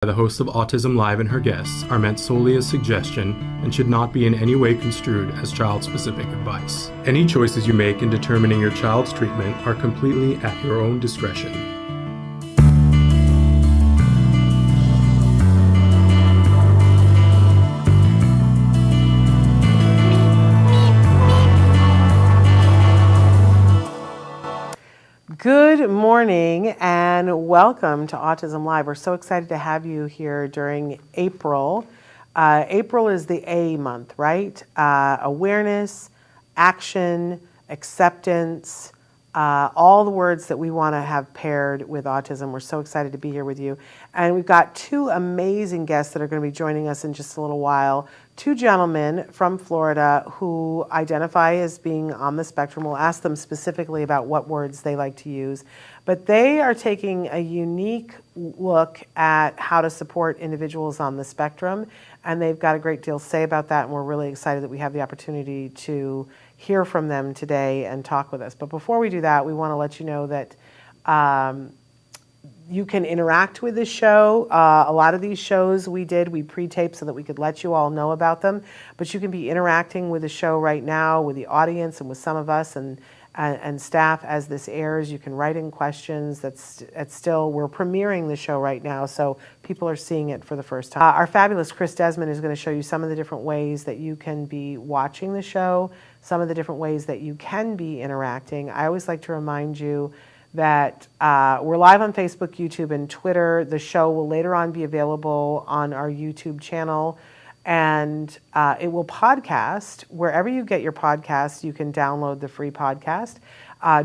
The hosts of Autism Live and her guests are meant solely as suggestion and should not be in any way construed as child-specific advice. Any choices you make in determining your child's treatment are completely at your own discretion. Good morning and welcome to Autism Live. We're so excited to have you here during April. April is the A month, right? Awareness, action, acceptance, all the words that we want to have paired with autism. We're so excited to be here with you. And we've got two amazing guests that are going to be joining us in just a little while. Two gentlemen from Florida who identify as being on the spectrum. We'll ask them specifically about what words they like to use. But they are taking a unique look at how to support individuals on the spectrum. And they've got a great deal to say about that. And we're really excited that we have the opportunity to hear from them today and talk with us. But before we do that, we want to let you know that you can interact with this show. A lot of these shows we pre-taped so that we could let you all know about them. But you can be interacting with the show right now, with the audience and with some of us and staff as this airs. You can write in questions. We're premiering the show right now, so people are seeing it for the first time. Our fabulous Chris Desmond is going to show you some of the different ways that you can be watching the show, some of the different ways that you can be interacting. I always like to remind you that we're live on Facebook, YouTube, and Twitter. The show will later on be available on our YouTube channel, and it will podcast. Wherever you get your podcasts, you can download the free podcast.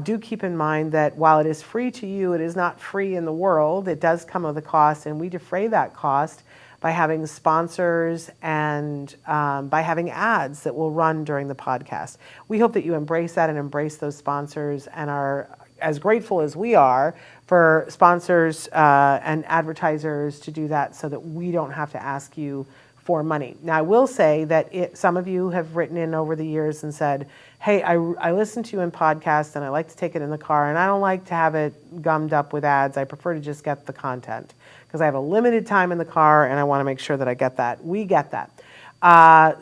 Do keep in mind that while it is free to you, it is not free in the world. It does come with a cost, and we defray that cost by having sponsors and by having ads that will run during the podcast. We hope that you embrace that and embrace those sponsors and are as grateful as we are for sponsors and advertisers to do that so that we don't have to ask you for money. Now, I will say that some of you have written in over the years and said, hey, I listen to you in podcasts and I like to take it in the car and I don't like to have it gummed up with ads. I prefer to just get the content because I have a limited time in the car and I want to make sure that I get that. We get that.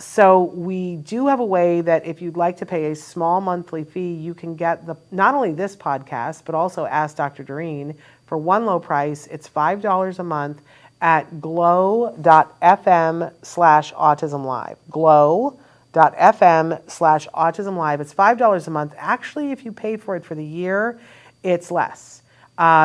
So we do have a way that if you'd like to pay a small monthly fee, you can get not only this podcast, but also Ask Dr. Doreen for one low price. It's $5 a month at glow.fm/autismlive. Glow.fm/autismlive. It's $5 a month. Actually, if you pay for it for the year, it's less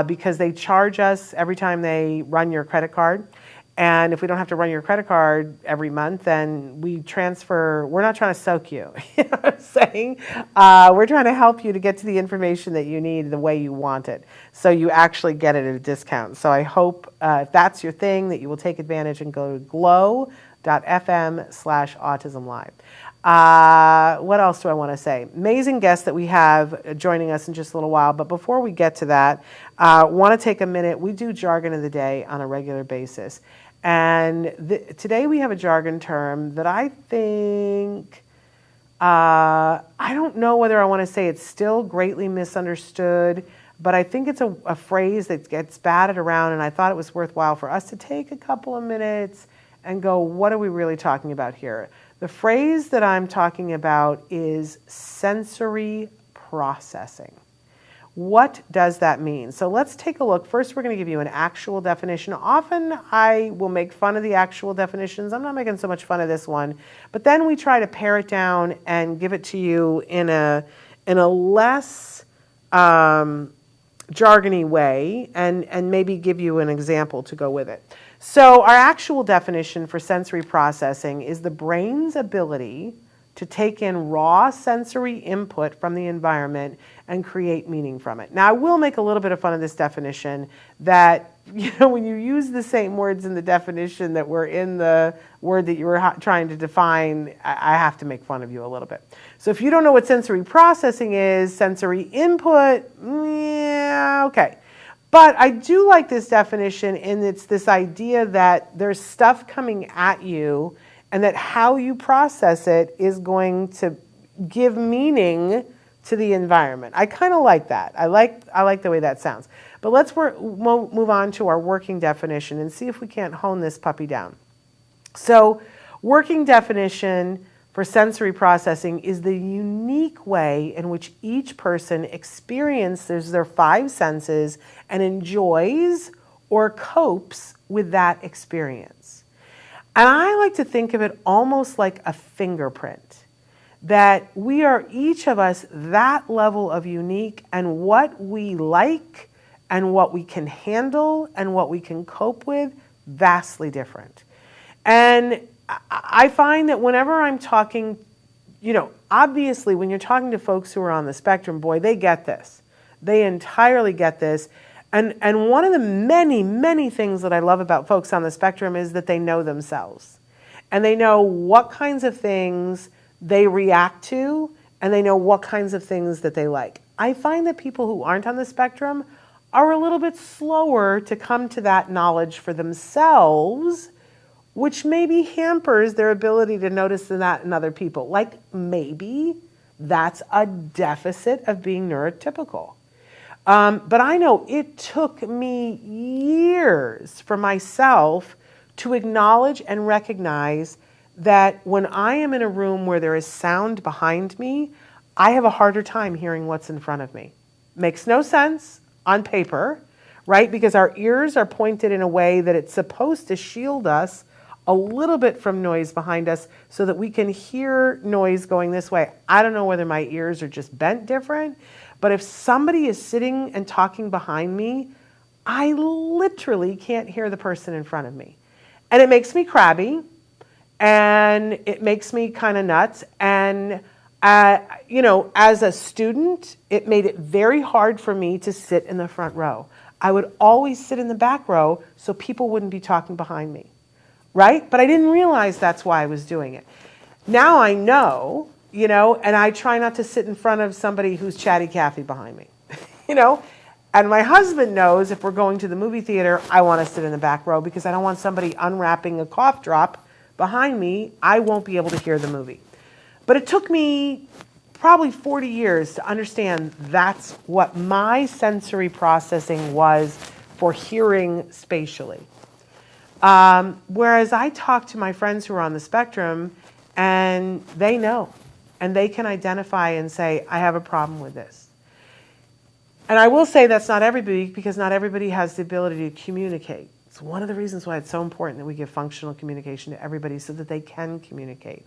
because they charge us every time they run your credit card. And if we don't have to run your credit card every month, then we transfer. We're not trying to soak you. You know what I'm saying? We're trying to help you to get to the information that you need the way you want it. So you actually get it at a discount. So I hope if that's your thing, that you will take advantage and go to glow.fm/autismlive. What else do I want to say? Amazing guests that we have joining us in just a little while. But before we get to that, want to take a minute. We do jargon of the day on a regular basis. And today we have a jargon term that I think, I don't know whether I want to say it's still greatly misunderstood, but I think it's a phrase that gets batted around, and I thought it was worthwhile for us to take a couple of minutes and go, what are we really talking about here? The phrase that I'm talking about is sensory processing. What does that mean? So let's take a look. First, we're going to give you an actual definition. Often I will make fun of the actual definitions. I'm not making so much fun of this one. But then we try to pare it down and give it to you in a less jargony way and maybe give you an example to go with it. So our actual definition for sensory processing is the brain's ability to take in raw sensory input from the environment and create meaning from it. Now, I will make a little bit of fun of this definition that, when you use the same words in the definition that were in the word that you were trying to define, I have to make fun of you a little bit. So if you don't know what sensory processing is, sensory input, yeah, okay. But I do like this definition, and it's this idea that there's stuff coming at you and that how you process it is going to give meaning to the environment. I kind of like that. I like the way that sounds. But let's move on to our working definition and see if we can't hone this puppy down. So, working definition for sensory processing is the unique way in which each person experiences their five senses and enjoys or copes with that experience. And I like to think of it almost like a fingerprint, that we are each of us that level of unique, and what we like and what we can handle and what we can cope with, vastly different. And I find that whenever I'm talking, obviously when you're talking to folks who are on the spectrum, boy, they get this. They entirely get this. And one of the many, many things that I love about folks on the spectrum is that they know themselves. And they know what kinds of things they react to, and they know what kinds of things that they like. I find that people who aren't on the spectrum are a little bit slower to come to that knowledge for themselves, which maybe hampers their ability to notice that in other people. Like maybe that's a deficit of being neurotypical. But I know it took me years for myself to acknowledge and recognize that when I am in a room where there is sound behind me, I have a harder time hearing what's in front of me. Makes no sense on paper, right? Because our ears are pointed in a way that it's supposed to shield us a little bit from noise behind us so that we can hear noise going this way. I don't know whether my ears are just bent different, but if somebody is sitting and talking behind me, I literally can't hear the person in front of me. And it makes me crabby, and it makes me kind of nuts. And, as a student, it made it very hard for me to sit in the front row. I would always sit in the back row so people wouldn't be talking behind me, right? But I didn't realize that's why I was doing it. Now I know, and I try not to sit in front of somebody who's chatty Cathy behind me, And my husband knows if we're going to the movie theater, I want to sit in the back row because I don't want somebody unwrapping a cough drop behind me. I won't be able to hear the movie. But it took me probably 40 years to understand that's what my sensory processing was for hearing spatially. Whereas I talk to my friends who are on the spectrum, and they know, and they can identify and say, I have a problem with this. And I will say that's not everybody, because not everybody has the ability to communicate. It's one of the reasons why it's so important that we give functional communication to everybody so that they can communicate.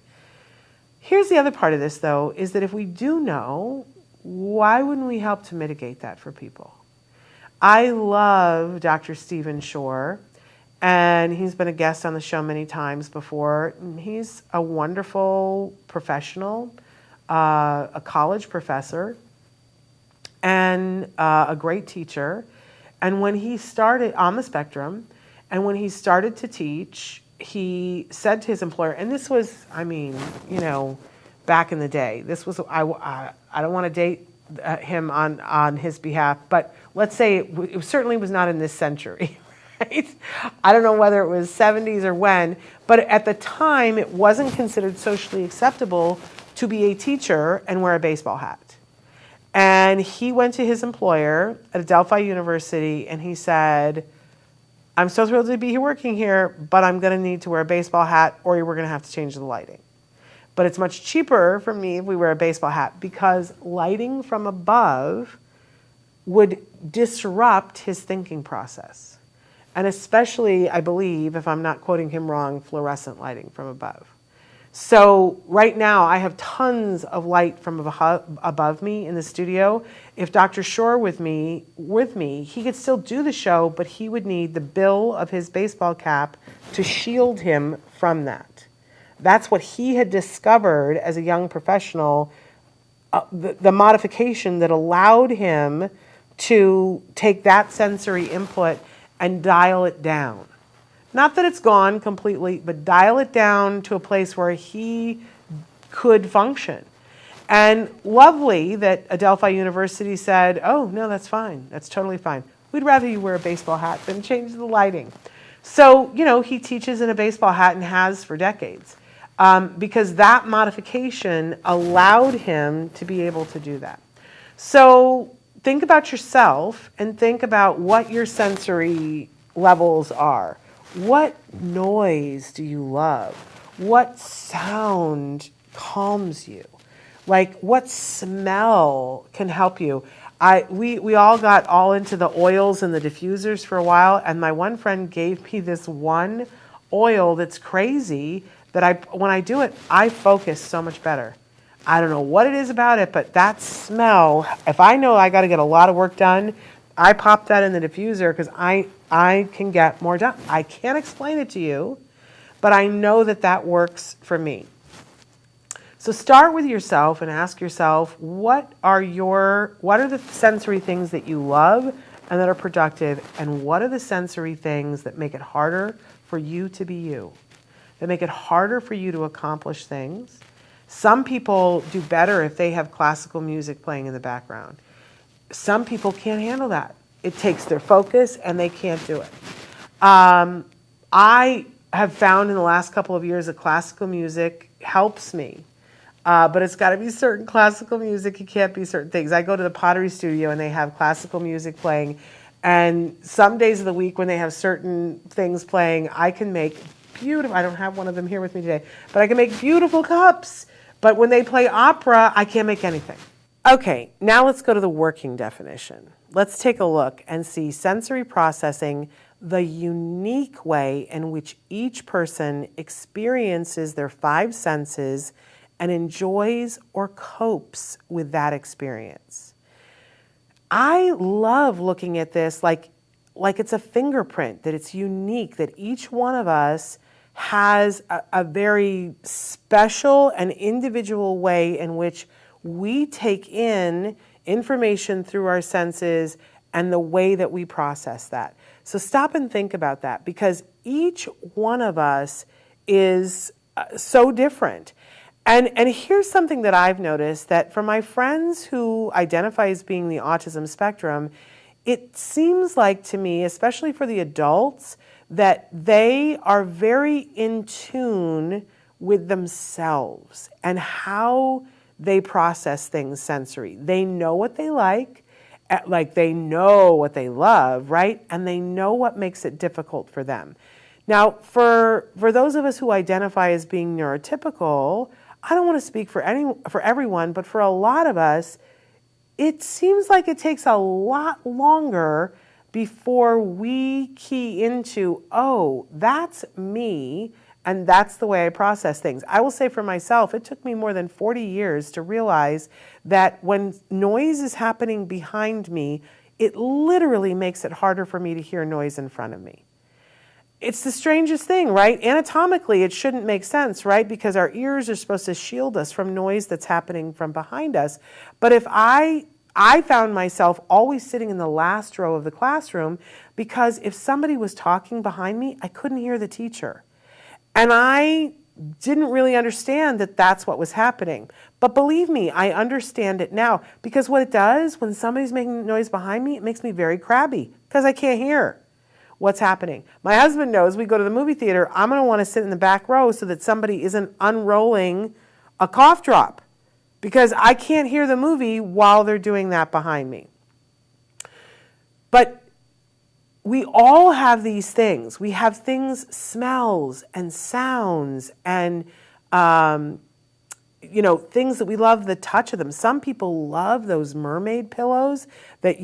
Here's the other part of this, though, is that if we do know, why wouldn't we help to mitigate that for people? I love Dr. Stephen Shore, and he's been a guest on the show many times before. He's a wonderful professional, a college professor, and a great teacher. And when he started on the spectrum, and when he started to teach, he said to his employer, and this was, back in the day, this was, I don't want to date him on his behalf, but let's say it certainly was not in this century, right? I don't know whether it was 70s or when, but at the time it wasn't considered socially acceptable to be a teacher and wear a baseball hat. And he went to his employer at Adelphi University and he said, I'm so thrilled to be here working here, but I'm going to need to wear a baseball hat or we're going to have to change the lighting. But it's much cheaper for me if we wear a baseball hat because lighting from above would disrupt his thinking process. And especially, I believe, if I'm not quoting him wrong, fluorescent lighting from above. So right now I have tons of light from above me in the studio. If Dr. Shore with me, he could still do the show, but he would need the bill of his baseball cap to shield him from that. That's what he had discovered as a young professional, the modification that allowed him to take that sensory input and dial it down. Not that it's gone completely, but dial it down to a place where he could function. And lovely that Adelphi University said, oh, no, that's fine. That's totally fine. We'd rather you wear a baseball hat than change the lighting. So, he teaches in a baseball hat and has for decades. because that modification allowed him to be able to do that. So think about yourself and think about what your sensory levels are. What noise do you love? What sound calms you? Like, what smell can help you? We all got all into the oils and the diffusers for a while, and my one friend gave me this one oil that's crazy that when I do it, I focus so much better. I don't know what it is about it, but that smell, if I know I got to get a lot of work done, I pop that in the diffuser because I can get more done. I can't explain it to you, but I know that that works for me. So start with yourself and ask yourself, what are the sensory things that you love and that are productive, and what are the sensory things that make it harder for you to be you, that make it harder for you to accomplish things? Some people do better if they have classical music playing in the background. Some people can't handle that. It takes their focus and they can't do it. I have found in the last couple of years that classical music helps me. But it's got to be certain classical music. It can't be certain things. I go to the pottery studio and they have classical music playing. And some days of the week when they have certain things playing, I can make beautiful, I don't have one of them here with me today, but I can make beautiful cups. But when they play opera, I can't make anything. Okay, now let's go to the working definition. Let's take a look and see sensory processing, the unique way in which each person experiences their five senses and enjoys or copes with that experience. I love looking at this like it's a fingerprint, that it's unique, that each one of us has a very special and individual way in which we take in information through our senses and the way that we process that. So stop and think about that, because each one of us is so different. And here's something that I've noticed, that for my friends who identify as being the autism spectrum, it seems like to me, especially for the adults, that they are very in tune with themselves and how they process things sensory. They know what they like they know what they love, right? And they know what makes it difficult for them. Now, for those of us who identify as being neurotypical, I don't want to speak for everyone, but for a lot of us, it seems like it takes a lot longer before we key into, oh, that's me, and that's the way I process things. I will say for myself, it took me more than 40 years to realize that when noise is happening behind me, it literally makes it harder for me to hear noise in front of me. It's the strangest thing, right? Anatomically, it shouldn't make sense, right? Because our ears are supposed to shield us from noise that's happening from behind us. But if I found myself always sitting in the last row of the classroom, because if somebody was talking behind me, I couldn't hear the teacher. And I didn't really understand that that's what was happening. But believe me, I understand it now, because what it does when somebody's making noise behind me, it makes me very crabby because I can't hear what's happening. My husband knows we go to the movie theater, I'm going to want to sit in the back row so that somebody isn't unrolling a cough drop, because I can't hear the movie while they're doing that behind me. But we all have these things. We have things, smells and sounds and, things that we love the touch of them. Some people love those mermaid pillows that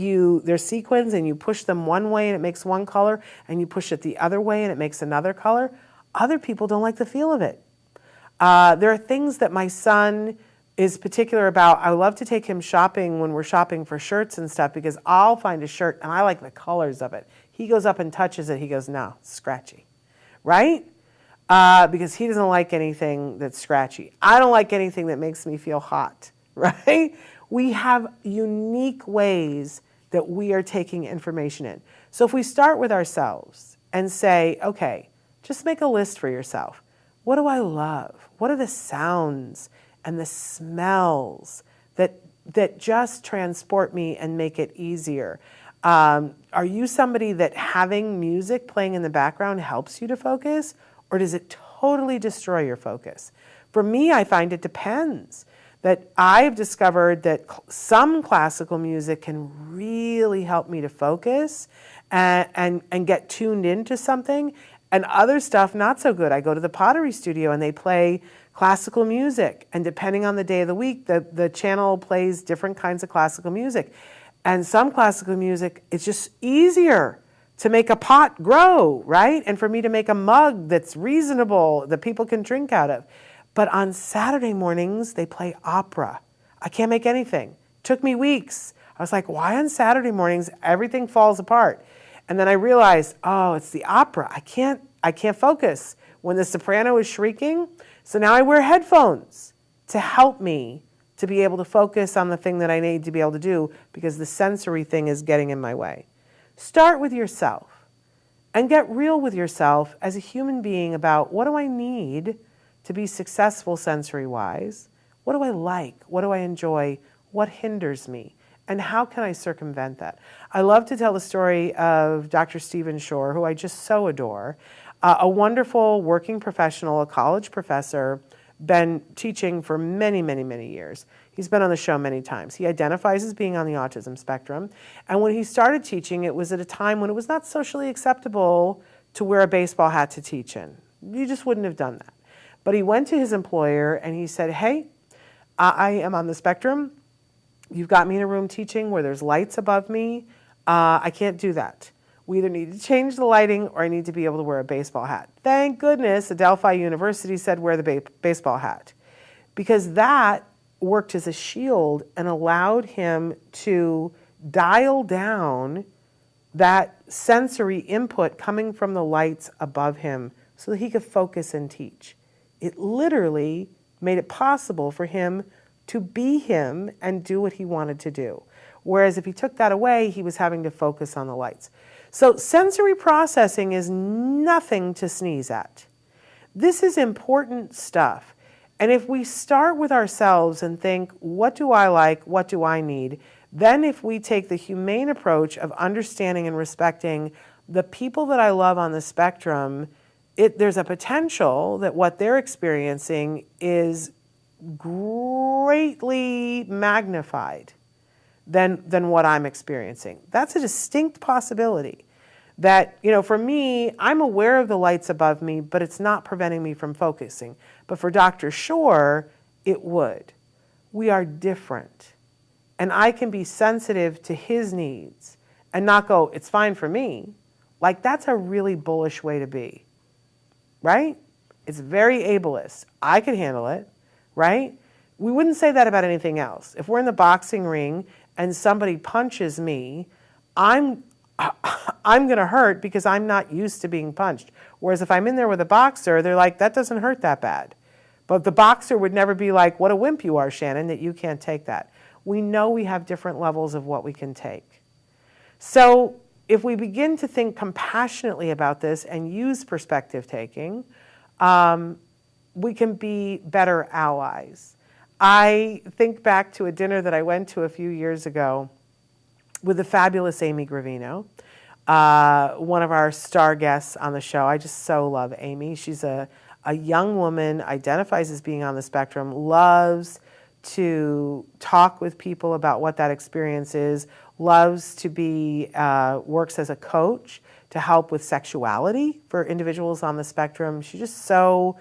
they're sequins and you push them one way and it makes one color, and you push it the other way and it makes another color. Other people don't like the feel of it. There are things that my son is particular about. I love to take him shopping when we're shopping for shirts and stuff, because I'll find a shirt and I like the colors of it. He goes up and touches it. He goes, no, it's scratchy, right? Because he doesn't like anything that's scratchy. I don't like anything that makes me feel hot, right? We have unique ways that we are taking information in. So if we start with ourselves and say, okay, just make a list for yourself. What do I love? What are the sounds and the smells that just transport me and make it easier? Are you somebody that having music playing in the background helps you to focus, or does it totally destroy your focus. For me, I find it depends. That I've discovered that some classical music can really help me to focus and get tuned into something, and other stuff not so good. I go to the pottery studio and they play classical music, and depending on the day of the week, the channel plays different kinds of classical music. And some classical music, it's just easier to make a pot grow, right? And for me to make a mug that's reasonable, that people can drink out of. But on Saturday mornings, they play opera. I can't make anything. Took me weeks. I was like, why on Saturday mornings everything falls apart? And then I realized, oh, it's the opera. I can't focus when the soprano is shrieking. So now I wear headphones to help me to be able to focus on the thing that I need to be able to do, because the sensory thing is getting in my way. Start with yourself and get real with yourself as a human being about, what do I need to be successful sensory-wise? What do I like? What do I enjoy? What hinders me? And how can I circumvent that? I love to tell the story of Dr. Stephen Shore, who I just so adore, a wonderful working professional, a college professor, been teaching for many, many, many years. He's been on the show many times. He identifies as being on the autism spectrum. And when he started teaching, it was at a time when it was not socially acceptable to wear a baseball hat to teach in. You just wouldn't have done that. But he went to his employer and he said, hey, I am on the spectrum. You've got me in a room teaching where there's lights above me. I can't do that. We either need to change the lighting or I need to be able to wear a baseball hat. Thank goodness Adelphi University said wear the baseball hat, because that worked as a shield and allowed him to dial down that sensory input coming from the lights above him so that he could focus and teach. It literally made it possible for him to be him and do what he wanted to do. Whereas if he took that away, he was having to focus on the lights. So sensory processing is nothing to sneeze at. This is important stuff. And if we start with ourselves and think, what do I like? What do I need? Then if we take the humane approach of understanding and respecting the people that I love on the spectrum, there's a potential that what they're experiencing is greatly magnified than what I'm experiencing. That's a distinct possibility. That, for me, I'm aware of the lights above me, but it's not preventing me from focusing. But for Dr. Shore, it would. We are different. And I can be sensitive to his needs and not go, it's fine for me. Like, that's a really bullish way to be, right? It's very ableist. I could handle it, right? We wouldn't say that about anything else. If we're in the boxing ring and somebody punches me, I'm going to hurt because I'm not used to being punched. Whereas if I'm in there with a boxer, they're like, that doesn't hurt that bad. But the boxer would never be like, what a wimp you are, Shannon, that you can't take that. We know we have different levels of what we can take. So if we begin to think compassionately about this and use perspective taking, we can be better allies. I think back to a dinner that I went to a few years ago with the fabulous Amy Gravino, one of our star guests on the show. I just so love Amy. She's a young woman, identifies as being on the spectrum, loves to talk with people about what that experience is, loves to be, works as a coach to help with sexuality for individuals on the spectrum. She's just so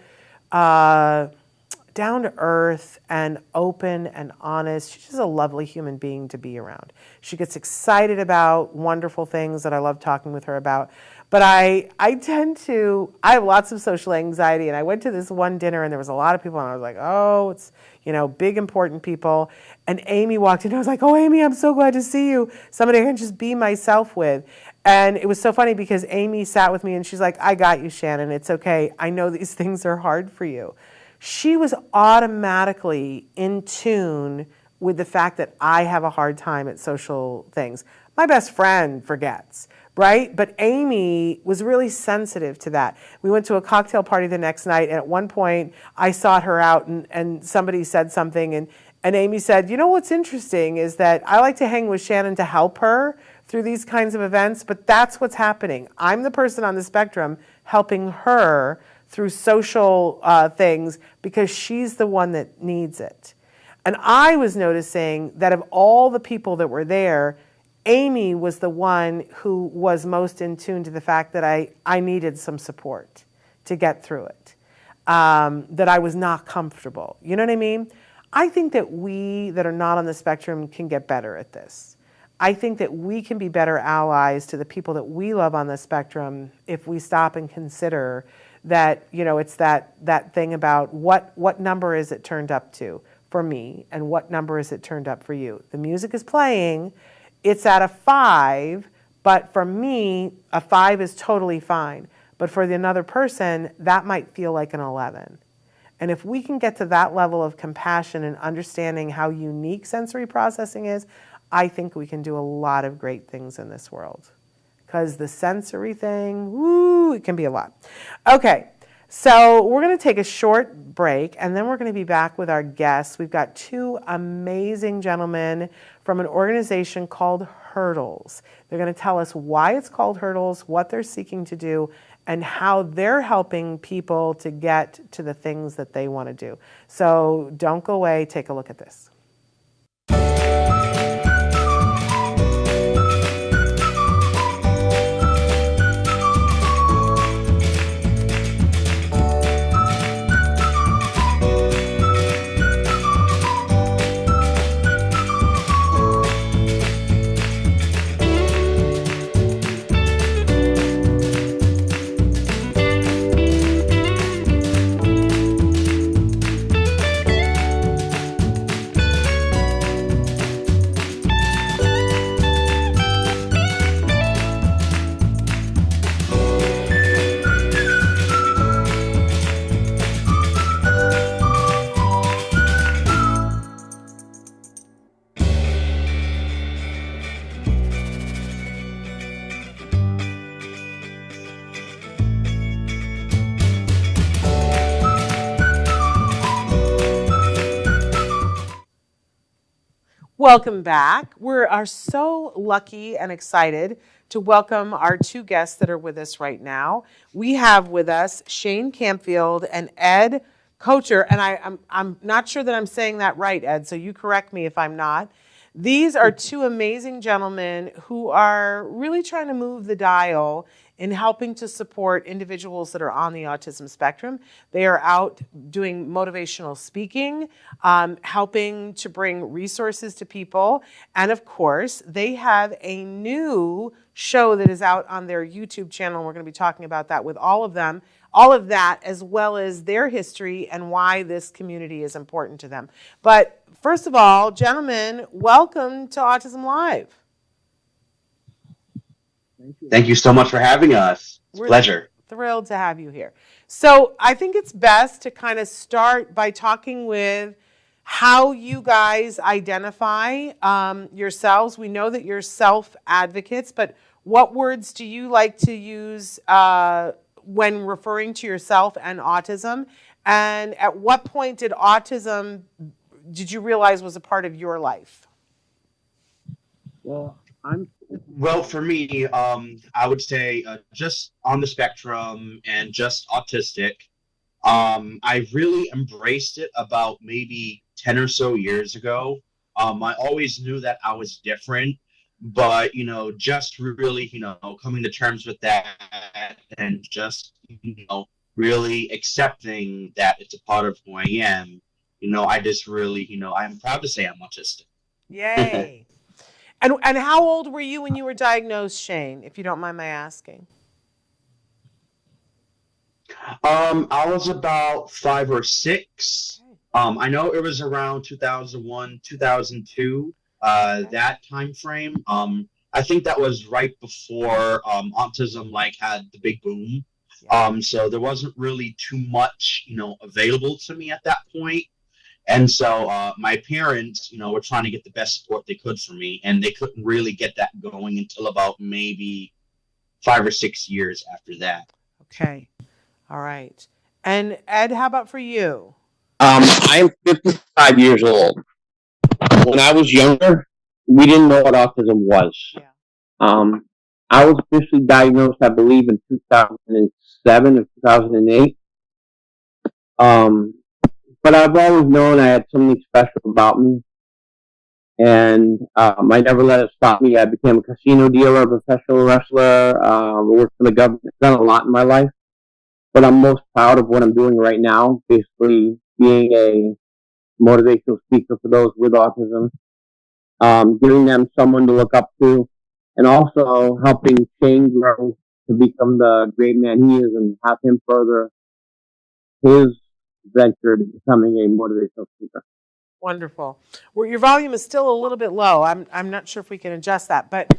down to earth and open and honest. She's just a lovely human being to be around. She gets excited about wonderful things that I love talking with her about. But I have lots of social anxiety, and I went to this one dinner and there was a lot of people and I was like, oh, it's, big important people. And Amy walked in and I was like, oh, Amy, I'm so glad to see you. Somebody I can just be myself with. And it was so funny because Amy sat with me and she's like, I got you, Shannon. It's okay. I know these things are hard for you. She was automatically in tune with the fact that I have a hard time at social things. My best friend forgets, right? But Amy was really sensitive to that. We went to a cocktail party the next night, and at one point I sought her out and somebody said something, and Amy said, what's interesting is that I like to hang with Shannon to help her through these kinds of events, but that's what's happening. I'm the person on the spectrum helping her through social things because she's the one that needs it. And I was noticing that of all the people that were there, Amy was the one who was most in tune to the fact that I needed some support to get through it, that I was not comfortable. You know what I mean? I think that we that are not on the spectrum can get better at this. I think that we can be better allies to the people that we love on the spectrum if we stop and consider that, it's that thing about what number is it turned up to for me and what number is it turned up for you. The music is playing, it's at a 5, but for me, a 5 is totally fine. But for another person, that might feel like an 11. And if we can get to that level of compassion and understanding how unique sensory processing is, I think we can do a lot of great things in this world. Because the sensory thing, woo, it can be a lot. Okay, so we're going to take a short break, and then we're going to be back with our guests. We've got 2 amazing gentlemen from an organization called Hurdles. They're going to tell us why it's called Hurdles, what they're seeking to do, and how they're helping people to get to the things that they want to do. So don't go away. Take a look at this. Welcome back. We are so lucky and excited to welcome our 2 guests that are with us right now. We have with us Shane Campfield and Ed Couture, and I'm not sure that I'm saying that right, Ed, so you correct me if I'm not. These are 2 amazing gentlemen who are really trying to move the dial in helping to support individuals that are on the autism spectrum. They are out doing motivational speaking, helping to bring resources to people. And of course, they have a new show that is out on their YouTube channel. And we're going to be talking about that with all of them, all of that, as well as their history and why this community is important to them. But first of all, gentlemen, welcome to Autism Live. Thank you so much for having us. It's a pleasure. Thrilled to have you here. So I think it's best to kind of start by talking with how you guys identify yourselves. We know that you're self-advocates, but what words do you like to use when referring to yourself and autism? And at what point did did you realize was a part of your life? Well, for me, I would say just on the spectrum and just autistic. I really embraced it about maybe 10 or so years ago. I always knew that I was different, but, just really, coming to terms with that and just, really accepting that it's a part of who I am. I just really, I'm proud to say I'm autistic. Yay. And how old were you when you were diagnosed, Shane, if you don't mind my asking? I was about 5 or 6. I know it was around 2001, 2002, that time frame. I think that was right before autism had the big boom. So there wasn't really too much, available to me at that point. And so my parents, were trying to get the best support they could for me, and they couldn't really get that going until about maybe 5 or 6 years after that. Okay. All right. And Ed, how about for you? I'm 55 years old. When I was younger, we didn't know what autism was. Yeah. I was officially diagnosed, I believe, in 2007 or 2008. But I've always known I had something special about me, and I never let it stop me. I became a casino dealer, a professional wrestler, worked for the government, done a lot in my life. But I'm most proud of what I'm doing right now, basically being a motivational speaker for those with autism, giving them someone to look up to, and also helping Shane grow to become the great man he is and have him further his venture to becoming a motivational speaker. Wonderful. Well, your volume is still a little bit low. I'm not sure if we can adjust that, but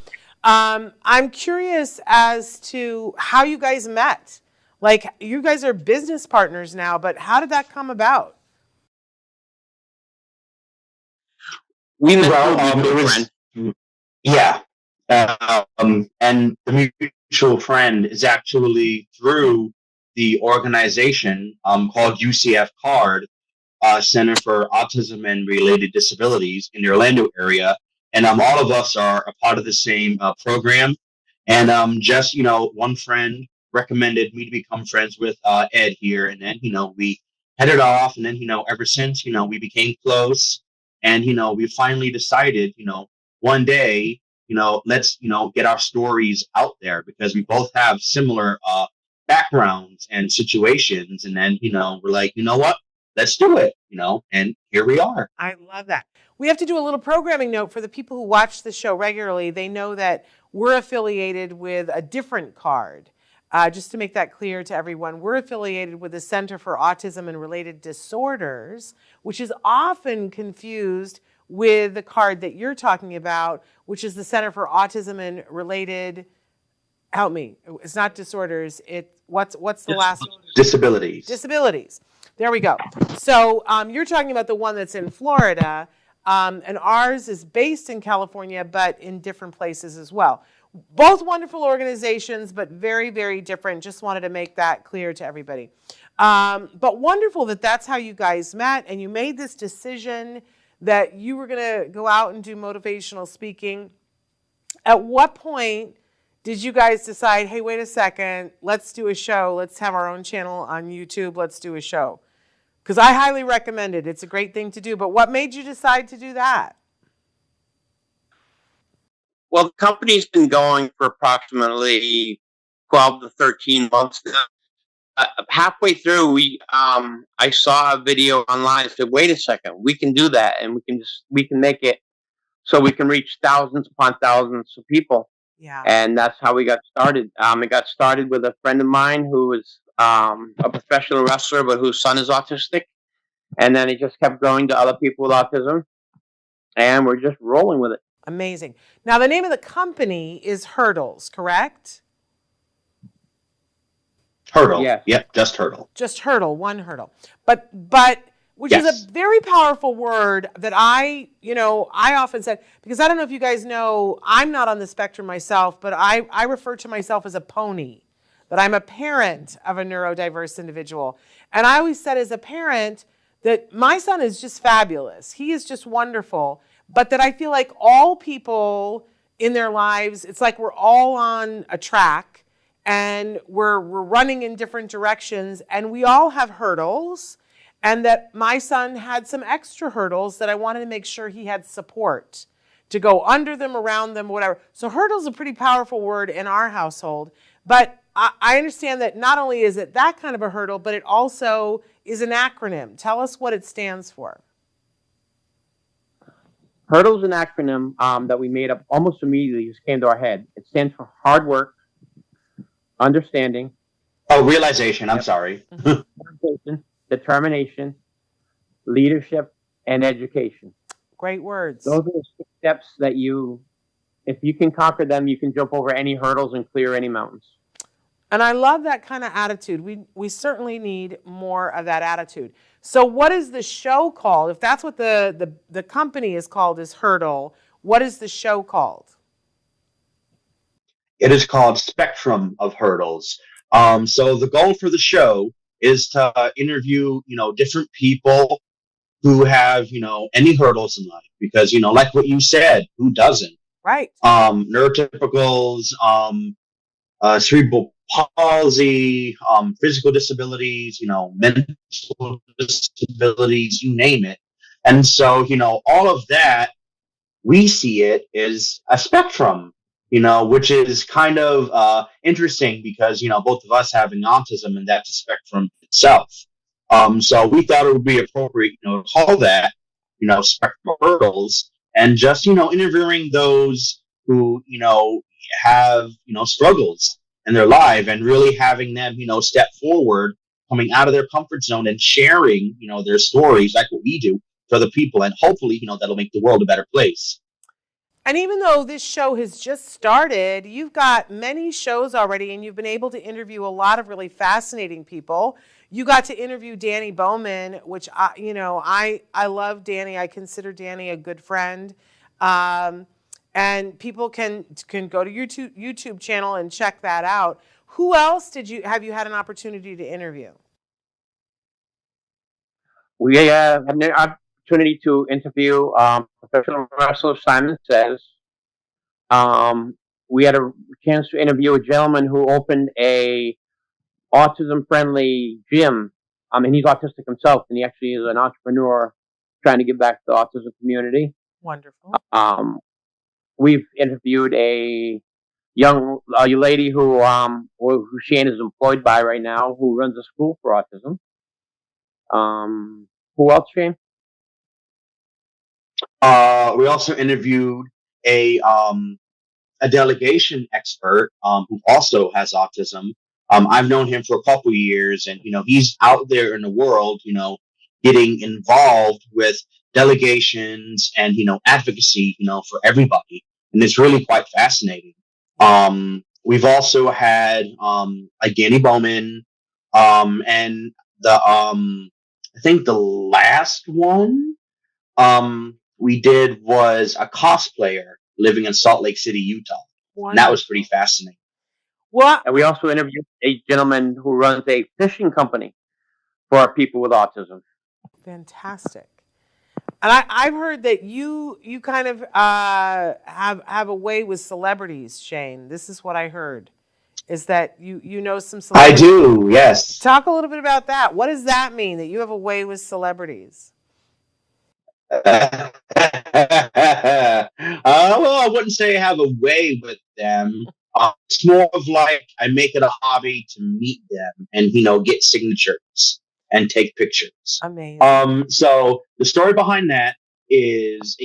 I'm curious as to how you guys met. Like, you guys are business partners now, but how did that come about? We met yeah. And the mutual friend is actually through the organization called UCF CARD, Center for Autism and Related Disabilities in the Orlando area. And all of us are a part of the same program. And just, one friend recommended me to become friends with Ed here. And then, we headed off. And then, ever since, we became close. And, we finally decided, one day, let's, get our stories out there, because we both have similar backgrounds and situations. And then, we're like, you know what? Let's do it, and here we are. I love that. We have to do a little programming note for the people who watch the show regularly. They know that we're affiliated with a different card. Just to make that clear to everyone, we're affiliated with the Center for Autism and Related Disorders, which is often confused with the card that you're talking about, which is the Center for Autism and Related, help me, it's not disorders, what's the last one? Disabilities. Disabilities. There we go. So you're talking about the one that's in Florida, and ours is based in California, but in different places as well. Both wonderful organizations, but very, very different. Just wanted to make that clear to everybody. But wonderful that that's how you guys met, and you made this decision that you were going to go out and do motivational speaking. At what point did you guys decide, hey, wait a second, let's do a show. Let's have our own channel on YouTube. Let's do a show. Because I highly recommend it. It's a great thing to do. But what made you decide to do that? Well, the company's been going for approximately 12 to 13 months now. Halfway through, I saw a video online. I said, "Wait a second, we can do that, and we can make it so we can reach thousands upon thousands of people." Yeah. And that's how we got started. It got started with a friend of mine who was a professional wrestler, but whose son is autistic, and then it just kept growing to other people with autism, and we're just rolling with it. Amazing. Now, the name of the company is Hurdles, correct? Hurdle. Yes. Yep, just Hurdle. Just Hurdle, one hurdle. But which is a very powerful word that I often said, because I don't know if you guys know, I'm not on the spectrum myself, but I refer to myself as a pony, that I'm a parent of a neurodiverse individual. And I always said as a parent that my son is just fabulous. He is just wonderful. But that I feel like all people in their lives, it's like we're all on a track and we're running in different directions, and we all have hurdles, and that my son had some extra hurdles that I wanted to make sure he had support to go under them, around them, whatever. So hurdle is a pretty powerful word in our household, but I understand that not only is it that kind of a hurdle, but it also is an acronym. Tell us what it stands for. Hurdle is an acronym that we made up almost immediately. Just came to our head. It stands for hard work, understanding. Oh, realization. I'm sorry. Determination, leadership, and education. Great words. Those are the 6 steps that if you can conquer them, you can jump over any hurdles and clear any mountains. And I love that kind of attitude. We certainly need more of that attitude. So what is the show called? If that's what the company is called, is Hurdle, what is the show called? It is called Spectrum of Hurdles. So the goal for the show is to interview, different people who have, any hurdles in life. Because, like what you said, who doesn't? Right. Neurotypicals, cerebral palsy, physical disabilities, mental disabilities, you name it. And so, all of that, we see it as a spectrum, which is kind of interesting because, both of us having autism, and that's a spectrum itself. So we thought it would be appropriate, to call that, spectrum hurdles, and just, interviewing those who, have, struggles in their life, and really having them, step forward, coming out of their comfort zone and sharing, their stories like what we do to other people. And hopefully, that'll make the world a better place. And even though this show has just started, you've got many shows already, and you've been able to interview a lot of really fascinating people. You got to interview Danny Bowman, which I love Danny. I consider Danny a good friend. And people can go to your YouTube channel and check that out. Who else have you had an opportunity to interview? We had an opportunity to interview professional wrestler Simon Says. We had a chance to interview a gentleman who opened a autism-friendly gym. And he's autistic himself, and he actually is an entrepreneur trying to give back to the autism community. Wonderful. We've interviewed a young lady who Shane is employed by right now, who runs a school for autism. Who else, Shane? We also interviewed a delegation expert who also has autism. I've known him for a couple of years, and he's out there in the world, getting involved with delegations and advocacy, for everybody, and it's really quite fascinating. We've also had like Danny Bowman, and I think the last one we did was a cosplayer living in Salt Lake City, Utah. And that was pretty fascinating. What? And we also interviewed a gentleman who runs a fishing company for people with autism. Fantastic. And I've heard that you kind of have a way with celebrities, Shane. This is what I heard, is that you know some celebrities. I do, yes. Talk a little bit about that. What does that mean, that you have a way with celebrities? Well, I wouldn't say I have a way with them. It's more of like I make it a hobby to meet them and get signatures and take pictures. Amazing. So the story behind that is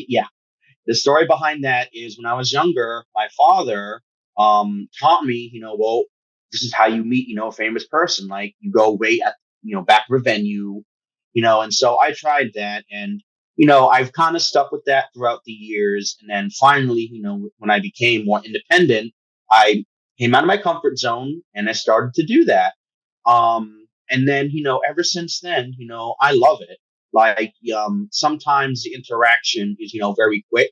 when I was younger, my father taught me, well, this is how you meet, a famous person. Like you go wait at back of a venue, and so I tried that, and I've kind of stuck with that throughout the years. And then finally, when I became more independent, I came out of my comfort zone and I started to do that. And then, ever since then, I love it. Like, sometimes the interaction is, very quick.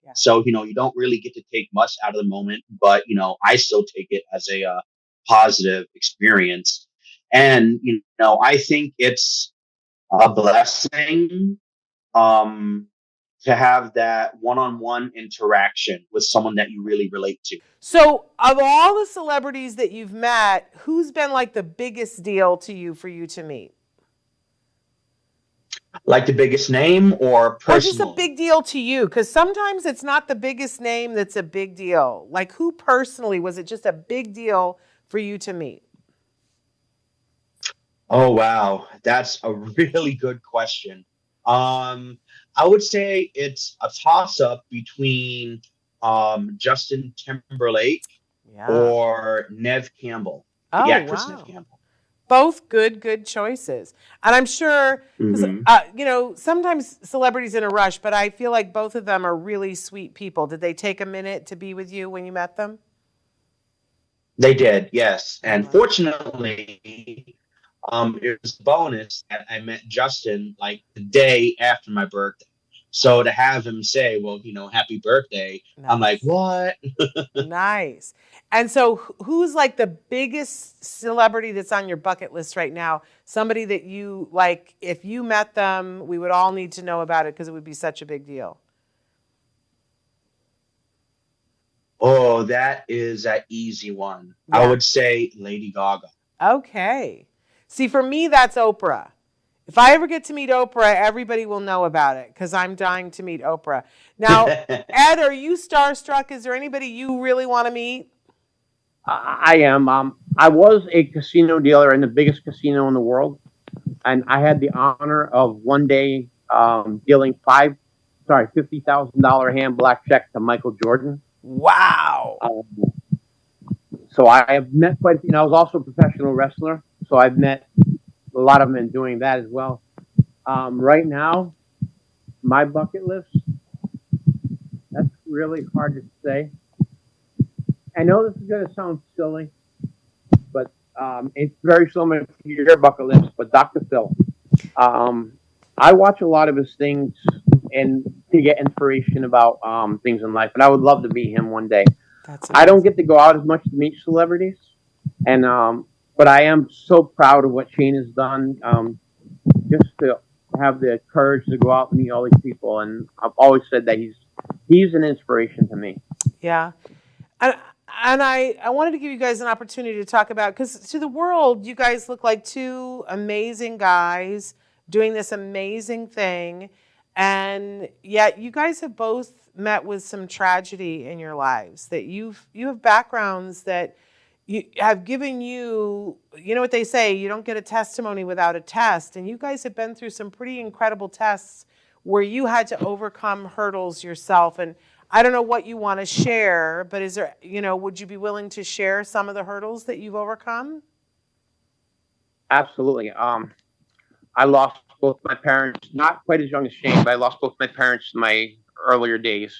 Yeah. So, you don't really get to take much out of the moment, but, I still take it as a positive experience. And, I think it's a blessing to have that one-on-one interaction with someone that you really relate to. So of all the celebrities that you've met, who's been like the biggest deal to you for you to meet? Like the biggest name or personal? Or just a big deal to you? Because sometimes it's not the biggest name that's a big deal. Like who personally was it just a big deal for you to meet? Oh, wow. That's a really good question. I would say it's a toss-up between Justin Timberlake or Neve Campbell, the actress Neve Campbell. Both good choices. And I'm sure, sometimes celebrities in a rush, but I feel like both of them are really sweet people. Did they take a minute to be with you when you met them? They did, yes. And fortunately, it was a bonus that I met Justin like the day after my birthday. So to have him say, well, happy birthday, nice. I'm like, what? Nice. And so who's like the biggest celebrity that's on your bucket list right now? Somebody that you like, if you met them, we would all need to know about it because it would be such a big deal. Oh, that is an easy one. I Yeah. would say Lady Gaga. Okay. See, for me, that's Oprah. If I ever get to meet Oprah, everybody will know about it because I'm dying to meet Oprah. Now, Ed, are you starstruck? Is there anybody you really want to meet? I am. I was a casino dealer in the biggest casino in the world, and I had the honor of one day dealing $50,000 hand black check to Michael Jordan. Wow. So I have met quite. I was also a professional wrestler, so I've met a lot of them in doing that as well. Right now, my bucket list. That's really hard to say. I know this is going to sound silly, but it's very similar to your bucket list. But Dr. Phil, I watch a lot of his things and to get inspiration about things in life. And I would love to meet him one day. That's I don't amazing. get to go out as much to meet celebrities, and but I am so proud of what Shane has done. Just to have the courage to go out and meet all these people, and I've always said that he's an inspiration to me. Yeah. And, and I wanted to give you guys an opportunity to talk about, because to the world, you guys look like two amazing guys doing this amazing thing. And yet you guys have both met with some tragedy in your lives, that you have backgrounds that you have given you know what they say, you don't get a testimony without a test. And you guys have been through some pretty incredible tests where you had to overcome hurdles yourself. And I don't know what you want to share, but is there, would you be willing to share some of the hurdles that you've overcome? Absolutely. I lost both my parents, not quite as young as Shane, but I lost both my parents in my earlier days.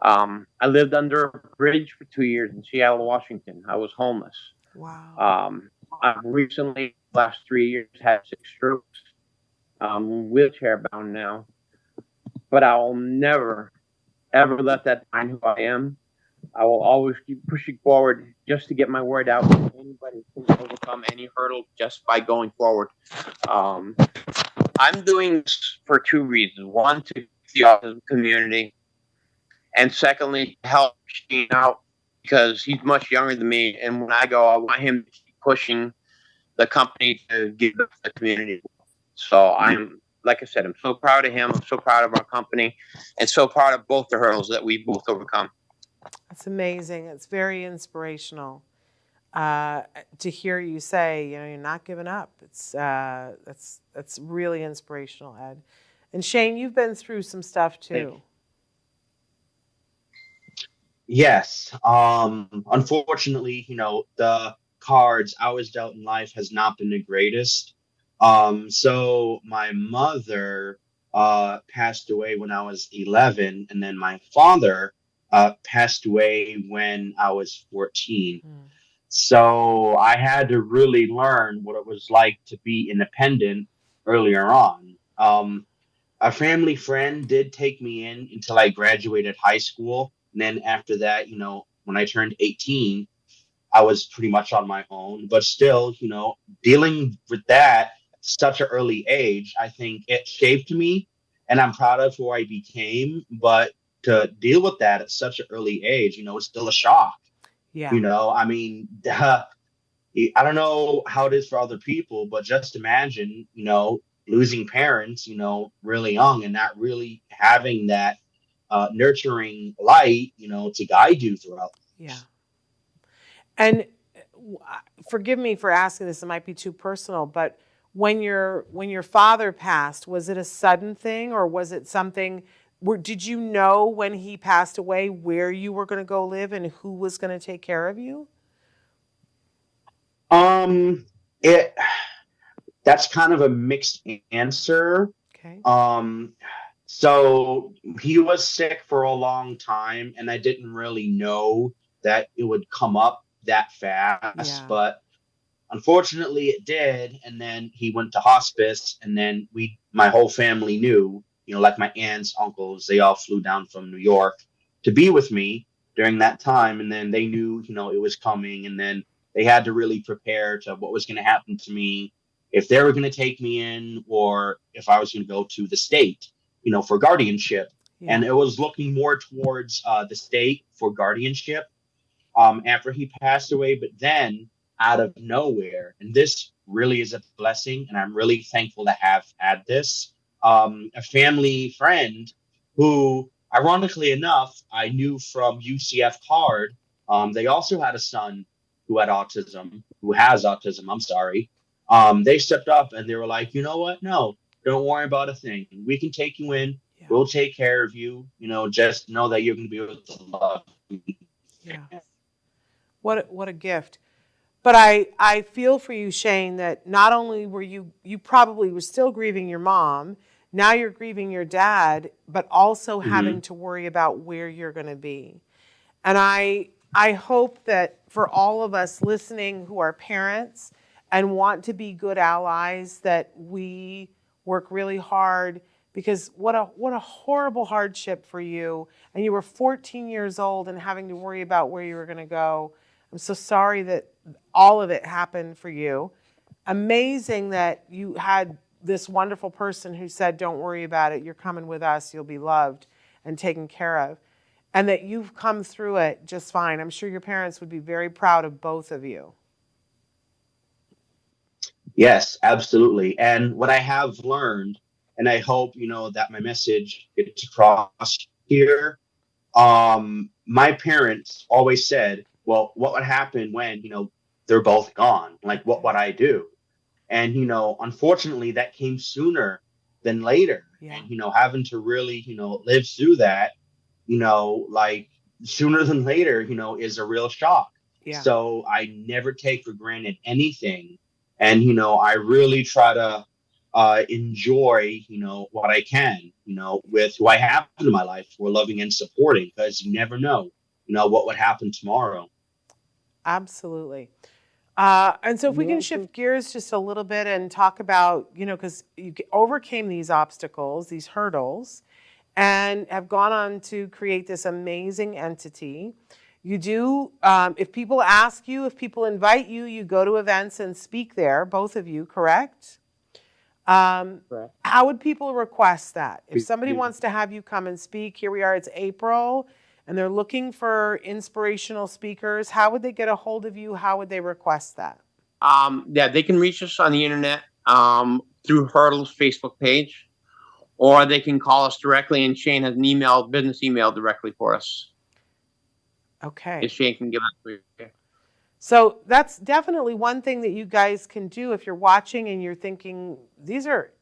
I lived under a bridge for 2 years in Seattle, Washington. I was homeless. Wow. I've recently, last 3 years, had 6 strokes. Wheelchair bound now, but I will never, ever let that define who I am. I will always keep pushing forward just to get my word out. Anybody can overcome any hurdle just by going forward. I'm doing this for 2 reasons. One, to the autism community, and secondly, to help Shane out because he's much younger than me. And when I go, I want him to keep pushing the company to give back to the community. So like I said, I'm so proud of him. I'm so proud of our company, and so proud of both the hurdles that we both overcome. That's amazing. It's very inspirational to hear you say, you're not giving up. It's that's really inspirational, Ed. And Shane, you've been through some stuff too. Yes. Unfortunately, the cards I was dealt in life has not been the greatest. So my mother passed away when I was 11, and then my father passed away when I was 14. So I had to really learn what it was like to be independent earlier on. A family friend did take me in until I graduated high school. And then after that, when I turned 18, I was pretty much on my own. But still, dealing with that at such an early age, I think it shaped me. And I'm proud of who I became. But to deal with that at such an early age, it's still a shock. Yeah. I mean, I don't know how it is for other people, but just imagine, losing parents, really young and not really having that nurturing light, to guide you throughout. Yeah. And forgive me for asking this, it might be too personal, but when your father passed, was it a sudden thing, or was it something did you know when he passed away where you were going to go live and who was going to take care of you? That's kind of a mixed answer. Okay. So he was sick for a long time, and I didn't really know that it would come up that fast, but unfortunately it did. And then he went to hospice, and then my whole family knew, like my aunts, uncles, they all flew down from New York to be with me during that time. And then they knew, it was coming, and then they had to really prepare to what was going to happen to me, if they were going to take me in, or if I was going to go to the state, for guardianship. and it was looking more towards the state for guardianship after he passed away. But then, out of nowhere, and this really is a blessing, and I'm really thankful to have had this, a family friend who, ironically enough, I knew from UCF Card. They also had a son who has autism. I'm sorry. They stepped up and they were like, you know what? No, don't worry about a thing. We can take you in. Yeah. We'll take care of you. Just know that you're going to be able to love you. Yeah. What a gift. But I feel for you, Shane, that not only were you probably were still grieving your mom, now you're grieving your dad, but also having to worry about where you're going to be. And I hope that for all of us listening who are parents and want to be good allies, that we work really hard, because what a horrible hardship for you. And you were 14 years old and having to worry about where you were going to go. I'm so sorry that all of it happened for you. Amazing that you had this wonderful person who said, don't worry about it. You're coming with us. You'll be loved and taken care of. And that you've come through it just fine. I'm sure your parents would be very proud of both of you. Yes, absolutely. And what I have learned, and I hope, that my message gets across here, my parents always said, well, what would happen when, they're both gone? Like, what would I do? And, unfortunately, that came sooner than later. Yeah. And, having to really, live through that, like sooner than later, is a real shock. Yeah. So I never take for granted anything. And, I really try to enjoy, what I can, with who I have in my life, who are loving and supporting, because you never know, what would happen tomorrow. Absolutely. And so if we can shift gears just a little bit and talk about, because you overcame these obstacles, these hurdles, and have gone on to create this amazing entity. You do, if people ask you, if people invite you, you go to events and speak there, both of you, correct? Correct. How would people request that? If somebody wants to have you come and speak, here we are, it's April, and they're looking for inspirational speakers, how would they get a hold of you? How would they request that? Yeah, they can reach us on the internet through Hurdle's Facebook page, or they can call us directly, and Shane has an business email directly for us. Okay. If Shane can give us for you. So that's definitely one thing that you guys can do if you're watching and you're thinking, these are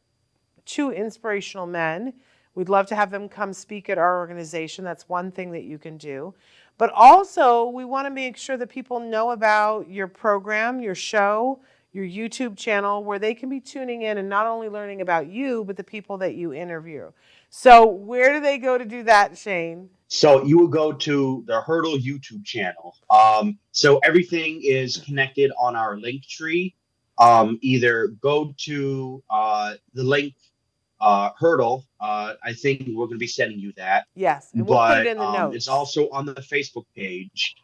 two inspirational men. We'd love to have them come speak at our organization. That's one thing that you can do. But also, we want to make sure that people know about your program, your show, your YouTube channel, where they can be tuning in and not only learning about you, but the people that you interview. So where do they go to do that, Shane? So you will go to the Hurdle YouTube channel. So everything is connected on our link tree. Either go to the link Hurdle. I think we're going to be sending you that. Yes, and we'll put it in the notes. It's also on the Facebook page,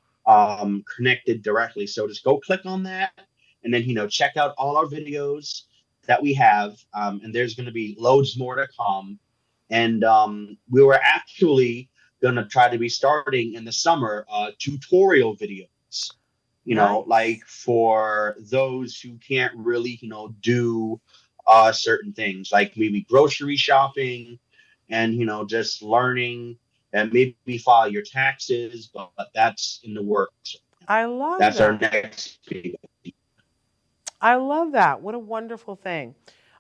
connected directly. So just go click on that, and then check out all our videos that we have. And there's going to be loads more to come. And we were actually going to try to be starting in the summer tutorial videos. Nice. Like for those who can't really do certain things, like maybe grocery shopping and just learning and maybe file your taxes, but that's in the works. I love that's that. Our next video. I love that. What a wonderful thing.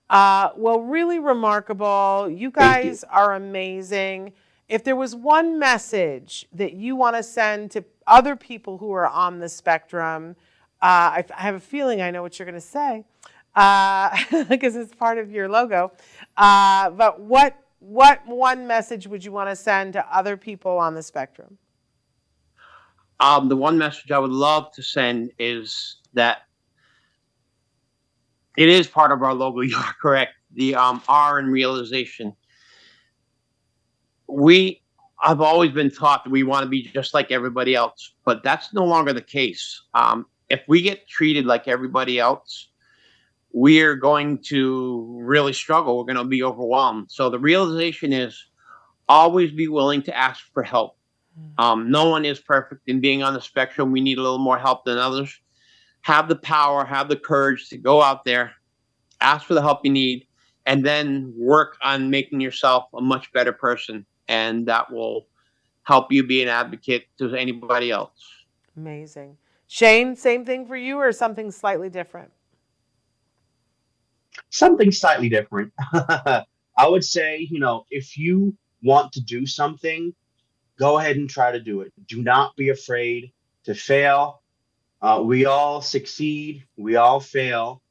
Well, really remarkable. You guys are amazing. If there was one message that you want to send to other people who are on the spectrum, I have a feeling I know what you're going to say, because it's part of your logo. But what one message would you want to send to other people on the spectrum? The one message I would love to send is that it is part of our logo. You are correct. The R in realization. I've always been taught that we want to be just like everybody else, but that's no longer the case. If we get treated like everybody else, we're going to really struggle. We're going to be overwhelmed. So the realization is always be willing to ask for help. No one is perfect, and being on the spectrum, we need a little more help than others. Have the power, have the courage to go out there, ask for the help you need, and then work on making yourself a much better person. And that will help you be an advocate to anybody else. Amazing. Shane, same thing for you or something slightly different? Something slightly different. I would say, if you want to do something, go ahead and try to do it. Do not be afraid to fail. We all succeed. We all fail.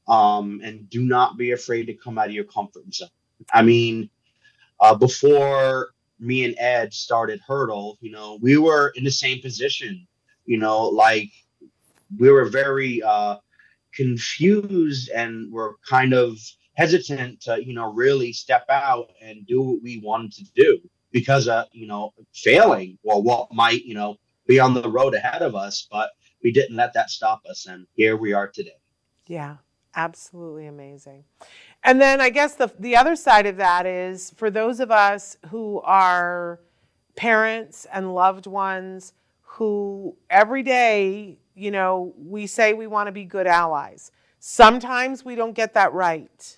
And do not be afraid to come out of your comfort zone. I mean, before me and Ed started Hurdle, we were in the same position. Like we were very confused and were kind of hesitant to, really step out and do what we wanted to do because of, failing or what might, be on the road ahead of us. But we didn't let that stop us. And here we are today. Yeah, absolutely amazing. And then I guess the other side of that is for those of us who are parents and loved ones who every day, we say we want to be good allies. Sometimes we don't get that right.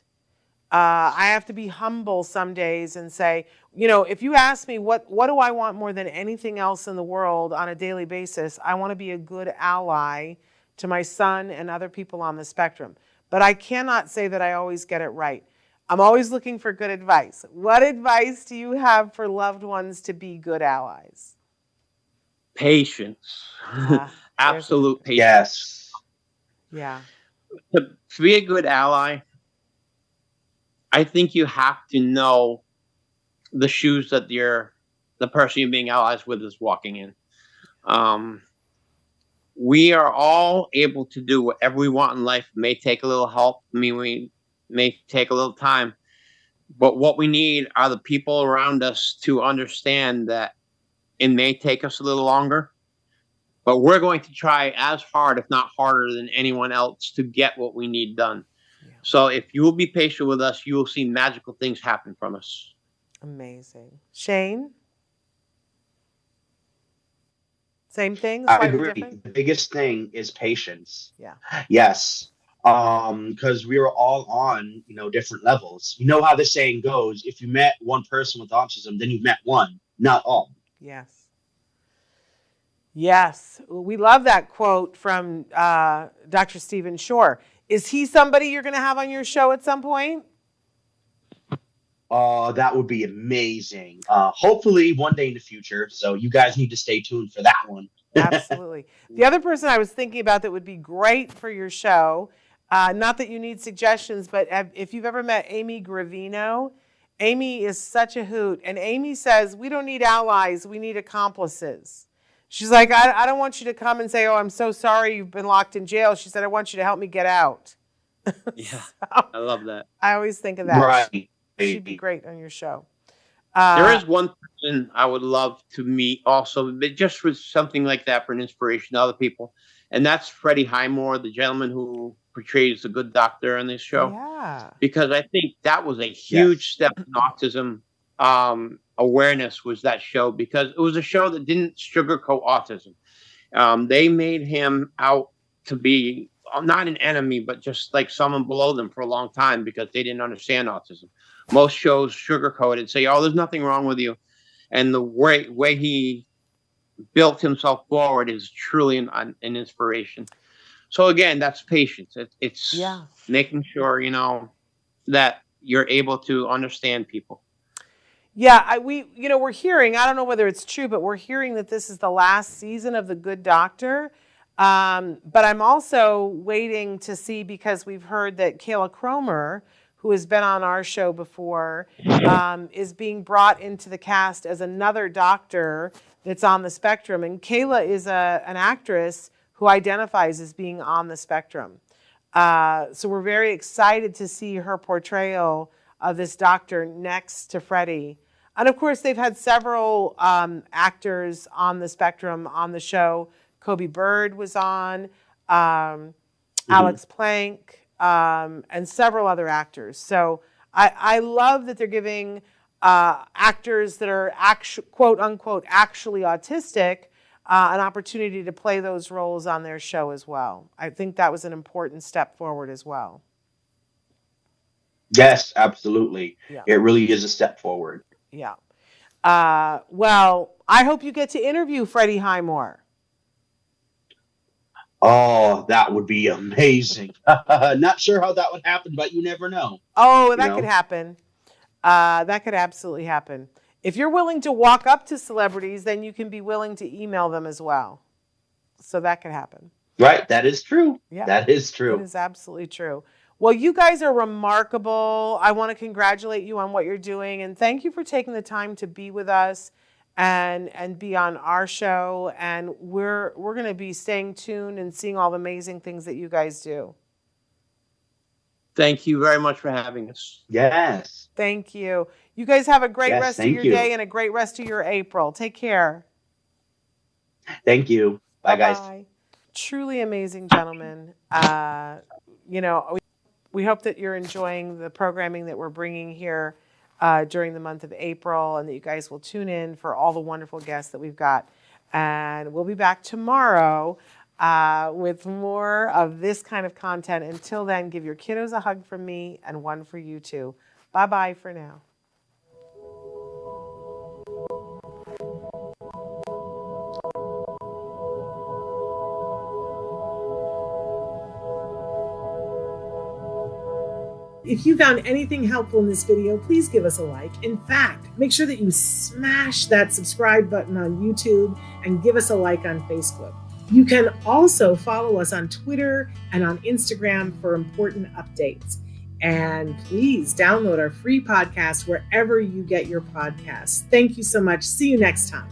I have to be humble some days and say, if you ask me what do I want more than anything else in the world on a daily basis, I want to be a good ally to my son and other people on the spectrum. But I cannot say that I always get it right. I'm always looking for good advice. What advice do you have for loved ones to be good allies? Patience. Absolute patience. Yes. Yeah. To be a good ally, I think you have to know the shoes that the person you're being allies with is walking in. We are all able to do whatever we want in life. It may take a little help. We may take a little time. But what we need are the people around us to understand that it may take us a little longer, but we're going to try as hard, if not harder than anyone else to get what we need done. Yeah. So if you will be patient with us, you will see magical things happen from us. Amazing. Shane? Same thing? I Slightly agree. different? The biggest thing is patience. Yeah. Yes. Because we were all on, different levels. You know how the saying goes, if you met one person with autism, then you've met one, not all. Yes. Yes. We love that quote from Dr. Stephen Shore. Is he somebody you're going to have on your show at some point? That would be amazing. Hopefully one day in the future. So you guys need to stay tuned for that one. Absolutely. The other person I was thinking about that would be great for your show, not that you need suggestions, but if you've ever met Amy Gravino, Amy is such a hoot. And Amy says, we don't need allies, we need accomplices. She's like, I don't want you to come and say, oh, I'm so sorry you've been locked in jail. She said, I want you to help me get out. Yeah, so, I love that. I always think of that. Right. She'd be great on your show. There is one person I would love to meet also, but just for something like that for an inspiration to other people. And that's Freddie Highmore, the gentleman who portrays the good doctor on this show. Yeah. Because I think that was a huge step in autism awareness was that show, because it was a show that didn't sugarcoat autism. They made him out to be not an enemy, but just like someone below them for a long time because they didn't understand autism. Most shows sugarcoat it and say, oh, there's nothing wrong with you. And the way he built himself forward is truly an inspiration. So again, that's patience. It's making sure, that you're able to understand people. Yeah, we're hearing, I don't know whether it's true, but we're hearing that this is the last season of The Good Doctor. But I'm also waiting to see, because we've heard that Kayla Cromer, who has been on our show before, is being brought into the cast as another doctor that's on the spectrum. And Kayla is an actress who identifies as being on the spectrum. So we're very excited to see her portrayal of this doctor next to Freddie. And of course, they've had several actors on the spectrum on the show. Kobe Bird was on, Alex Plank, and several other actors. So I love that they're giving actors that are quote unquote actually autistic an opportunity to play those roles on their show as well. I think that was an important step forward as well. Yes, absolutely. Yeah. It really is a step forward. Yeah. Well, I hope you get to interview Freddie Highmore. Oh, that would be amazing. Not sure how that would happen, but you never know. Oh, that could happen. That could absolutely happen. If you're willing to walk up to celebrities, then you can be willing to email them as well. So that could happen. Right. That is true. Yeah. That is true. It is absolutely true. Well, you guys are remarkable. I want to congratulate you on what you're doing. And thank you for taking the time to be with us and be on our show. And we're going to be staying tuned and seeing all the amazing things that you guys do. Thank you very much for having us. Yes. Thank you. You guys have a great rest of your day and a great rest of your April. Take care. Thank you. Bye, guys. Truly amazing gentlemen. We hope that you're enjoying the programming that we're bringing here during the month of April, and that you guys will tune in for all the wonderful guests that we've got. And we'll be back tomorrow with more of this kind of content. Until then, give your kiddos a hug from me and one for you too. Bye-bye for now. If you found anything helpful in this video, please give us a like. In fact, make sure that you smash that subscribe button on YouTube and give us a like on Facebook. You can also follow us on Twitter and on Instagram for important updates. And please download our free podcast wherever you get your podcasts. Thank you so much. See you next time.